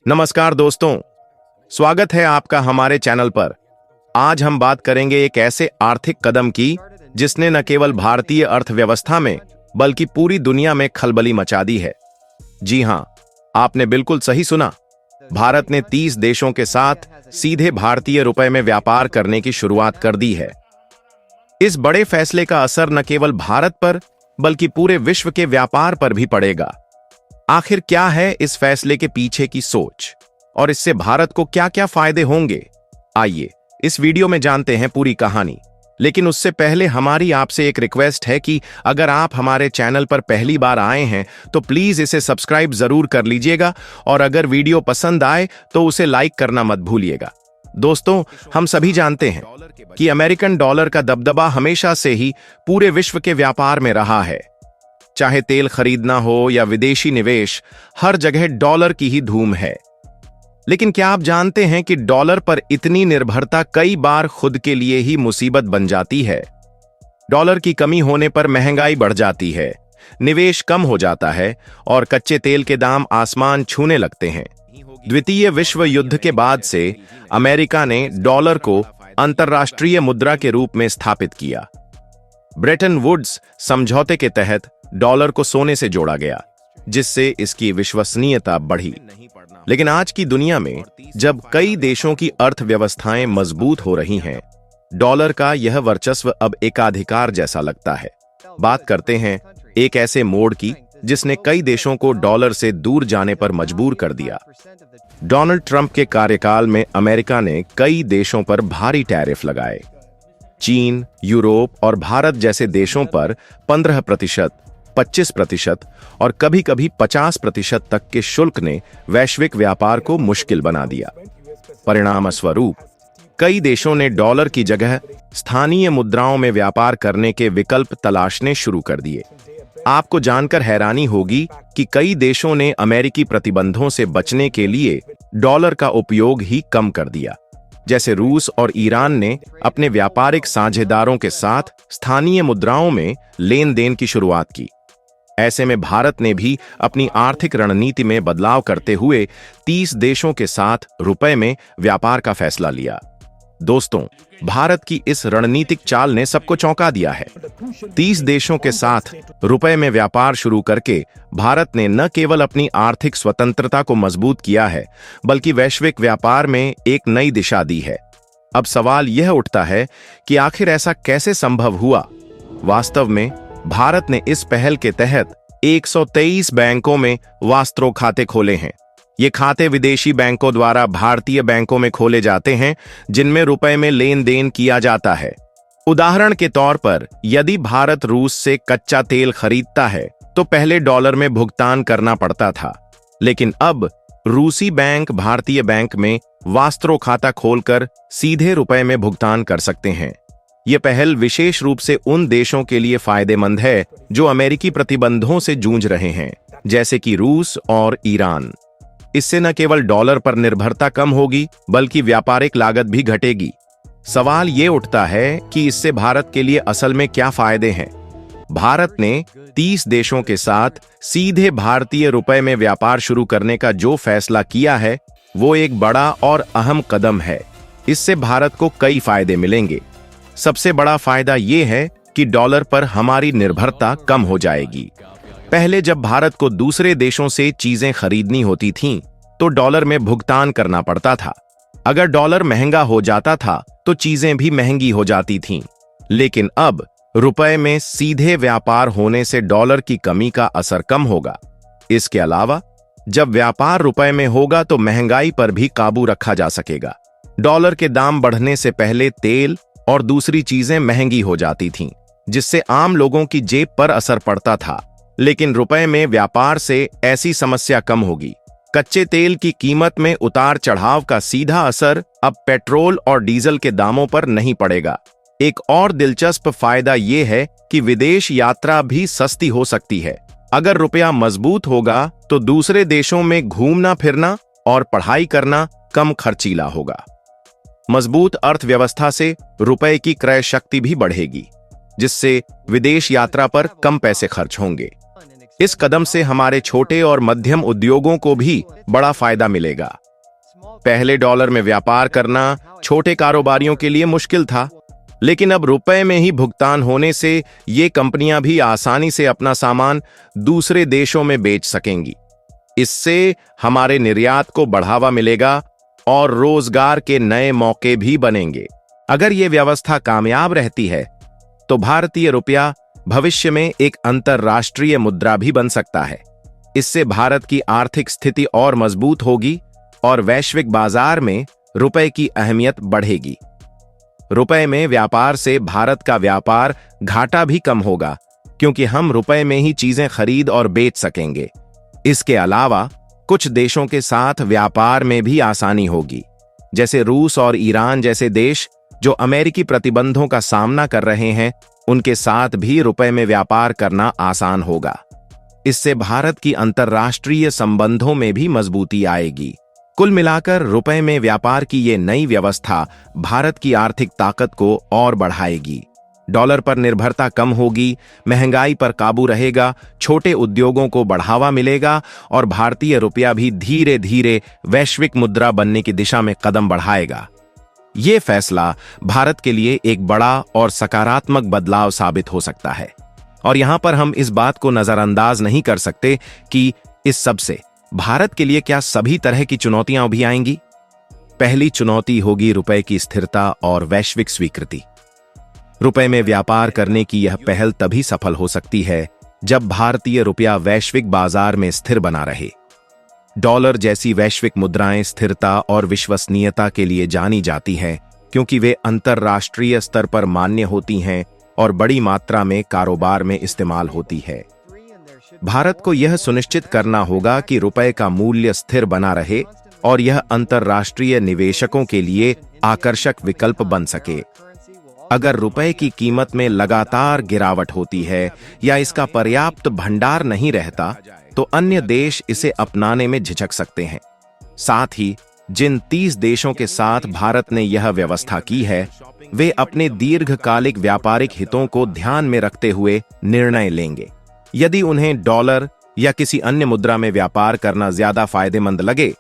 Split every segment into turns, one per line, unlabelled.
नमस्कार दोस्तों, स्वागत है आपका हमारे चैनल पर। आज हम बात करेंगे एक ऐसे आर्थिक कदम की जिसने न केवल भारतीय अर्थव्यवस्था में बल्कि पूरी दुनिया में खलबली मचा दी है। जी हां, आपने बिल्कुल सही सुना। भारत ने 30 देशों के साथ सीधे भारतीय रुपए में व्यापार करने की शुरुआत कर दी है। इस बड़े फैसले का असर न केवल भारत पर बल्कि पूरे विश्व के व्यापार पर भी पड़ेगा। आखिर क्या है इस फैसले के पीछे की सोच और इससे भारत को क्या-क्या फायदे होंगे? आइए इस वीडियो में जानते हैं पूरी कहानी। लेकिन उससे पहले हमारी आपसे एक रिक्वेस्ट है कि अगर आप हमारे चैनल पर पहली बार आए हैं तो प्लीज इसे सब्सक्राइब जरूर कर लीजिएगा और अगर वीडियो पसंद आए तो उसे लाइक करना मत भूलिएगा। दोस्तों, हम सभी जानते हैं कि अमेरिकन डॉलर का दबदबा हमेशा से ही पूरे विश्व के व्यापार में रहा है। चाहे तेल खरीदना हो या विदेशी निवेश, हर जगह डॉलर की ही धूम है। लेकिन क्या आप जानते हैं कि डॉलर पर इतनी निर्भरता कई बार खुद के लिए ही मुसीबत बन जाती है। डॉलर की कमी होने पर महंगाई बढ़ जाती है, निवेश कम हो जाता है और कच्चे तेल के दाम आसमान छूने लगते हैं। द्वितीय विश्व युद्ध के बाद से अमेरिका ने डॉलर को अंतर्राष्ट्रीय मुद्रा के रूप में स्थापित किया। ब्रेटन वुड्स समझौते के तहत डॉलर को सोने से जोड़ा गया, जिससे इसकी विश्वसनीयता बढ़ी। लेकिन आज की दुनिया में जब कई देशों की अर्थव्यवस्थाएं मजबूत हो रही हैं, डॉलर का यह वर्चस्व अब एकाधिकार जैसा लगता है। बात करते हैं एक ऐसे मोड़ की जिसने कई देशों को डॉलर से दूर जाने पर मजबूर कर दिया। डोनाल्ड ट्रंप के कार्यकाल में अमेरिका ने कई देशों पर भारी टैरिफ लगाए। चीन, यूरोप और भारत जैसे देशों पर 15%, 25% और कभी-कभी 50% तक के शुल्क ने वैश्विक व्यापार को मुश्किल बना दिया। परिणाम स्वरूप कई देशों ने डॉलर की जगह स्थानीय मुद्राओं में व्यापार करने के विकल्प तलाशने शुरू कर दिए। आपको जानकर हैरानी होगी कि कई देशों ने अमेरिकी प्रतिबंधों से बचने के लिए डॉलर का उपयोग ही कम कर दिया। जैसे रूस और ईरान ने अपने व्यापारिक साझेदारों के साथ स्थानीय मुद्राओं में लेन देन की शुरुआत की। ऐसे में भारत ने भी अपनी आर्थिक रणनीति में बदलाव करते हुए 30 देशों के साथ रुपए में व्यापार का फैसला लिया। दोस्तों, भारत की इस रणनीतिक चाल ने सबको चौंका दिया है। 30 देशों के साथ रुपए में व्यापार शुरू करके भारत ने न केवल अपनी आर्थिक स्वतंत्रता को मजबूत किया है, बल्कि वैश्विक व्यापार में एक नई दिशा दी है। अब सवाल यह उठता है कि आखिर ऐसा कैसे संभव हुआ? वास्तव में भारत ने इस पहल के तहत 123 बैंकों में वास्त्रो खाते खोले हैं। ये खाते विदेशी बैंकों द्वारा भारतीय बैंकों में खोले जाते हैं, जिनमें रुपए में लेन देन किया जाता है। उदाहरण के तौर पर, यदि भारत रूस से कच्चा तेल खरीदता है तो पहले डॉलर में भुगतान करना पड़ता था, लेकिन अब रूसी बैंक भारतीय बैंक में वास्त्रो खाता खोलकर सीधे रुपए में भुगतान कर सकते हैं। यह पहल विशेष रूप से उन देशों के लिए फायदेमंद है जो अमेरिकी प्रतिबंधों से जूझ रहे हैं, जैसे कि रूस और ईरान। इससे न केवल डॉलर पर निर्भरता कम होगी, बल्कि व्यापारिक लागत भी घटेगी। सवाल ये उठता है कि इससे भारत के लिए असल में क्या फायदे हैं? भारत ने 30 देशों के साथ सीधे भारतीय रुपए में व्यापार शुरू करने का जो फैसला किया है, वो एक बड़ा और अहम कदम है। इससे भारत को कई फायदे मिलेंगे। सबसे बड़ा फायदा ये है कि डॉलर पर हमारी निर्भरता कम हो जाएगी। पहले जब भारत को दूसरे देशों से चीजें खरीदनी होती थीं, तो डॉलर में भुगतान करना पड़ता था। अगर डॉलर महंगा हो जाता था तो चीजें भी महंगी हो जाती थीं। लेकिन अब रुपए में सीधे व्यापार होने से डॉलर की कमी का असर कम होगा। इसके अलावा जब व्यापार रुपए में होगा तो महंगाई पर भी काबू रखा जा सकेगा। डॉलर के दाम बढ़ने से पहले तेल और दूसरी चीजें महंगी हो जाती थीं, जिससे आम लोगों की जेब पर असर पड़ता था। लेकिन रुपए में व्यापार से ऐसी समस्या कम होगी। कच्चे तेल की कीमत में उतार चढ़ाव का सीधा असर अब पेट्रोल और डीजल के दामों पर नहीं पड़ेगा। एक और दिलचस्प फायदा यह है कि विदेश यात्रा भी सस्ती हो सकती है। अगर रुपया मजबूत होगा तो दूसरे देशों में घूमना फिरना और पढ़ाई करना कम खर्चीला होगा। मजबूत अर्थव्यवस्था से रुपए की क्रय शक्ति भी बढ़ेगी, जिससे विदेश यात्रा पर कम पैसे खर्च होंगे। इस कदम से हमारे छोटे और मध्यम उद्योगों को भी बड़ा फायदा मिलेगा। पहले डॉलर में व्यापार करना छोटे कारोबारियों के लिए मुश्किल था, लेकिन अब रुपए में ही भुगतान होने से ये कंपनियां भी आसानी से अपना सामान दूसरे देशों में बेच सकेंगी। इससे हमारे निर्यात को बढ़ावा मिलेगा और रोजगार के नए मौके भी बनेंगे। अगर ये व्यवस्था कामयाब रहती है तो भारतीय रुपया भविष्य में एक अंतर्राष्ट्रीय मुद्रा भी बन सकता है। इससे भारत की आर्थिक स्थिति और मजबूत होगी और वैश्विक बाजार में रुपए की अहमियत बढ़ेगी। रुपए में व्यापार से भारत का व्यापार घाटा भी कम होगा, क्योंकि हम रुपए में ही चीजें खरीद और बेच सकेंगे। इसके अलावा कुछ देशों के साथ व्यापार में भी आसानी होगी, जैसे रूस और ईरान जैसे देश जो अमेरिकी प्रतिबंधों का सामना कर रहे हैं, उनके साथ भी रुपए में व्यापार करना आसान होगा। इससे भारत की अंतर्राष्ट्रीय संबंधों में भी मजबूती आएगी। कुल मिलाकर रुपए में व्यापार की ये नई व्यवस्था भारत की आर्थिक ताकत को और बढ़ाएगी। डॉलर पर निर्भरता कम होगी, महंगाई पर काबू रहेगा, छोटे उद्योगों को बढ़ावा मिलेगा और भारतीय रुपया भी धीरे धीरे वैश्विक मुद्रा बनने की दिशा में कदम बढ़ाएगा। ये फैसला भारत के लिए एक बड़ा और सकारात्मक बदलाव साबित हो सकता है। और यहां पर हम इस बात को नजरअंदाज नहीं कर सकते कि इस सब से भारत के लिए क्या सभी तरह की चुनौतियां भी आएंगी। पहली चुनौती होगी रुपए की स्थिरता और वैश्विक स्वीकृति। रुपए में व्यापार करने की यह पहल तभी सफल हो सकती है जब भारतीय रुपया वैश्विक बाजार में स्थिर बना रहे। डॉलर जैसी वैश्विक मुद्राएं स्थिरता और विश्वसनीयता के लिए जानी जाती हैं, क्योंकि वे अंतर्राष्ट्रीय स्तर पर मान्य होती हैं और बड़ी मात्रा में कारोबार में इस्तेमाल होती है। भारत को यह सुनिश्चित करना होगा कि रुपए का मूल्य स्थिर बना रहे और यह अंतर्राष्ट्रीय निवेशकों के लिए आकर्षक विकल्प बन सके। अगर रुपए की कीमत में लगातार गिरावट होती है या इसका पर्याप्त भंडार नहीं रहता, तो अन्य देश इसे अपनाने में झिझक सकते हैं। साथ ही जिन 30 देशों के साथ भारत ने यह व्यवस्था की है, वे अपने दीर्घकालिक व्यापारिक हितों को ध्यान में रखते हुए निर्णय लेंगे। यदि उन्हें डॉलर या किसी अन्य मुद्रा में व्यापार करना ज्यादा फायदेमंद लगे,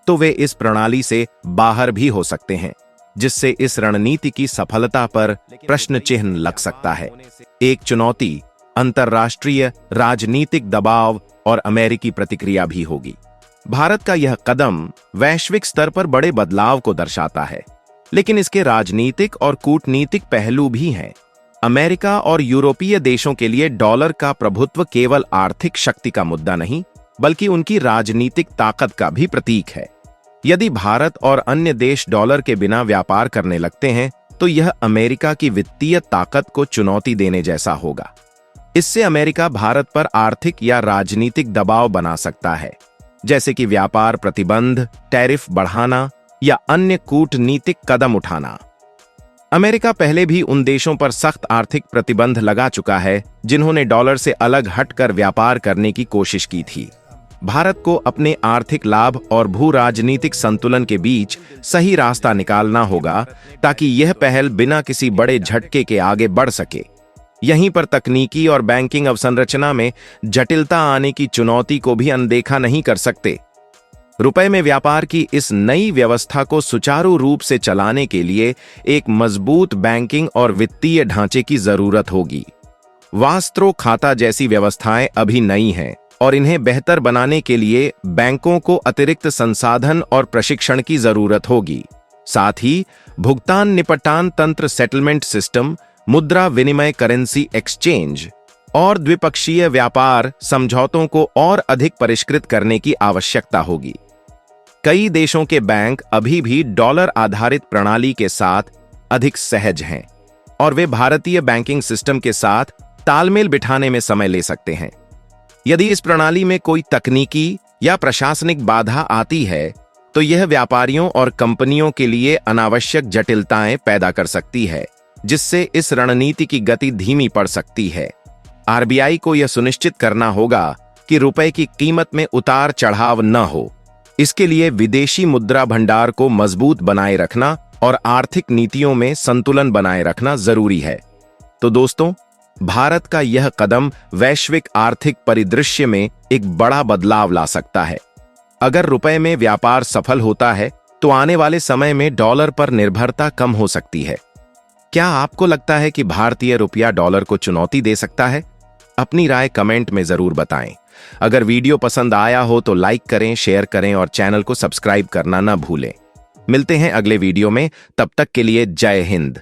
तो वे इस प्रणाली से बाहर भी हो सकते हैं, जिससे इस रणनीति की सफलता पर प्रश्न चिन्ह लग सकता है। एक चुनौती अंतर्राष्ट्रीय राजनीतिक दबाव और अमेरिकी प्रतिक्रिया भी होगी। भारत का यह कदम वैश्विक स्तर पर बड़े बदलाव को दर्शाता है, लेकिन इसके राजनीतिक और कूटनीतिक पहलू भी हैं। अमेरिका और यूरोपीय देशों के लिए डॉलर का प्रभुत्व केवल आर्थिक शक्ति का मुद्दा नहीं, बल्कि उनकी राजनीतिक ताकत का भी प्रतीक है। यदि भारत और अन्य देश डॉलर के बिना व्यापार करने लगते हैं, तो यह अमेरिका की वित्तीय ताकत को चुनौती देने जैसा होगा। इससे अमेरिका भारत पर आर्थिक या राजनीतिक दबाव बना सकता है, जैसे कि व्यापार प्रतिबंध, टैरिफ बढ़ाना या अन्य कूटनीतिक कदम उठाना। अमेरिका पहले भी उन देशों पर सख्त आर्थिक प्रतिबंध लगा चुका है जिन्होंने डॉलर से अलग हटकर व्यापार करने की कोशिश की थी। भारत को अपने आर्थिक लाभ और भू राजनीतिक संतुलन के बीच सही रास्ता निकालना होगा, ताकि यह पहल बिना किसी बड़े झटके के आगे बढ़ सके। यहीं पर तकनीकी और बैंकिंग अवसंरचना में जटिलता आने की चुनौती को भी अनदेखा नहीं कर सकते। रुपए में व्यापार की इस नई व्यवस्था को सुचारू रूप से चलाने के लिए एक मजबूत बैंकिंग और वित्तीय ढांचे की जरूरत होगी। वास्त्रो खाता जैसी व्यवस्थाएं अभी नई हैं और इन्हें बेहतर बनाने के लिए बैंकों को अतिरिक्त संसाधन और प्रशिक्षण की जरूरत होगी। साथ ही भुगतान निपटान तंत्र, सेटलमेंट सिस्टम, मुद्रा विनिमय करेंसी एक्सचेंज और द्विपक्षीय व्यापार समझौतों को और अधिक परिष्कृत करने की आवश्यकता होगी। कई देशों के बैंक अभी भी डॉलर आधारित प्रणाली के साथ अधिक सहज हैं और वे भारतीय बैंकिंग सिस्टम के साथ तालमेल बिठाने में समय ले सकते हैं। यदि इस प्रणाली में कोई तकनीकी या प्रशासनिक बाधा आती है, तो यह व्यापारियों और कंपनियों के लिए अनावश्यक जटिलताएं पैदा कर सकती है, जिससे इस रणनीति की गति धीमी पड़ सकती है। आरबीआई को यह सुनिश्चित करना होगा कि रुपए की कीमत में उतार चढ़ाव न हो। इसके लिए विदेशी मुद्रा भंडार को मजबूत बनाए रखना और आर्थिक नीतियों में संतुलन बनाए रखना जरूरी है। तो दोस्तों, भारत का यह कदम वैश्विक आर्थिक परिदृश्य में एक बड़ा बदलाव ला सकता है। अगर रुपए में व्यापार सफल होता है तो आने वाले समय में डॉलर पर निर्भरता कम हो सकती है। क्या आपको लगता है कि भारतीय रुपया डॉलर को चुनौती दे सकता है? अपनी राय कमेंट में जरूर बताएं। अगर वीडियो पसंद आया हो तो लाइक करें, शेयर करें और चैनल को सब्सक्राइब करना ना भूलें। मिलते हैं अगले वीडियो में, तब तक के लिए जय हिंद।